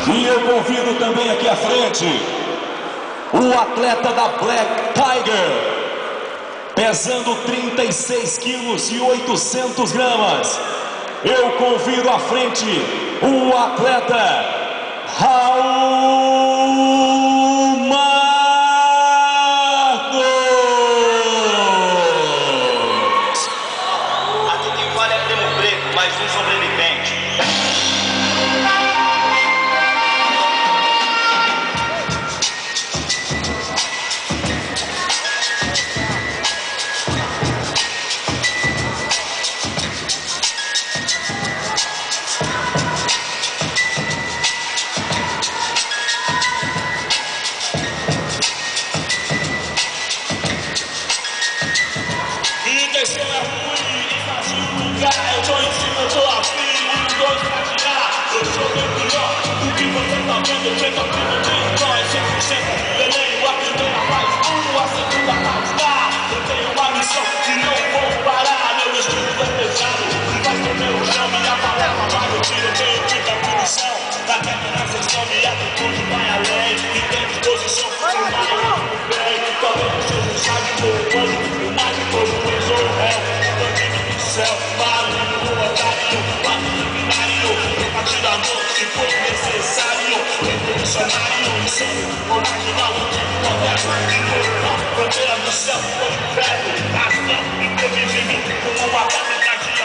E eu convido também aqui à frente o atleta da Black Tiger, pesando 36 quilos e 800 gramas. Eu convido à frente o atleta Raul Marcos. Aqui quem fala é Primo Preto, mais um sobrevivente.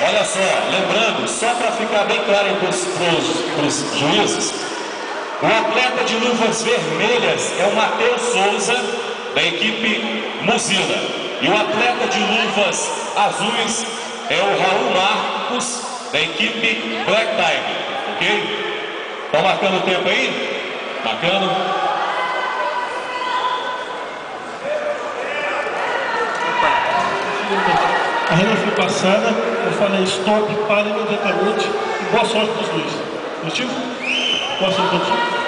Olha só, lembrando, só para ficar bem claro para os juízes, o atleta de luvas vermelhas é o Matheus Souza, da equipe Mozilla, e o atleta de luvas azuis é o Raul Marcos, da equipe Black Tiger, ok? Estão marcando o tempo aí? Marcando. A regra foi passada, eu falei stop, para imediatamente e boa sorte para os dois. Positivo? Boa sorte para todos.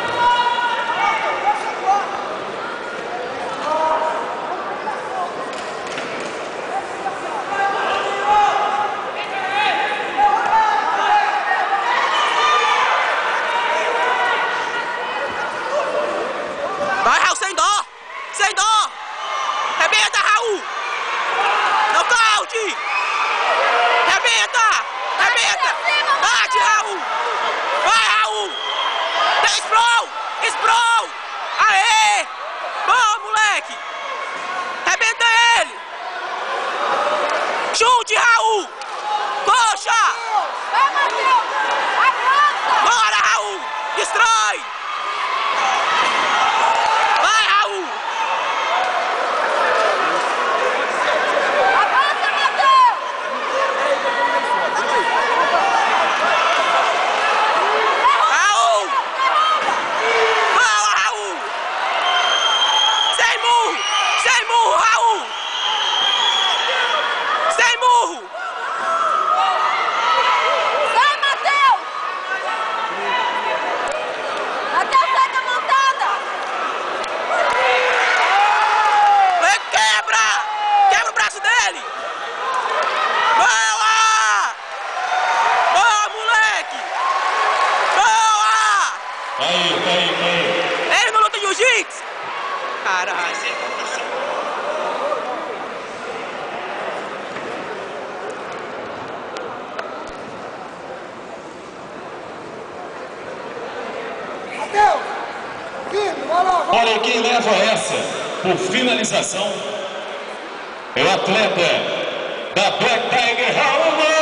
Vai, Raul, sem dó! Sem dó! Rebenta, Raul! Nocaute! Rebenta! Rebenta! Bate, Raul! Vai, Raul! Tem sprawl! Sprawl! Aê! Boa, moleque! Rebenta ele! Chute, Raul! Coxa! Vai, Matheus! Avança! Bora, Raul! Destrói! Vai, Raul! Avança, Matheus! Raul! Boa, Raul! Sem murro! Sem murro, Raul! Sem murro! Sai, Matheus! Matheus, sai da montada! Quebra! Quebra o braço dele! Boa! Boa, moleque! Boa! Aí. Ele não luta jiu-jitsu? Caralho! Matheus! Firme, vai lá, vai! Olha, quem leva essa por finalização é o atleta da Black Tiger, Raul Marcos.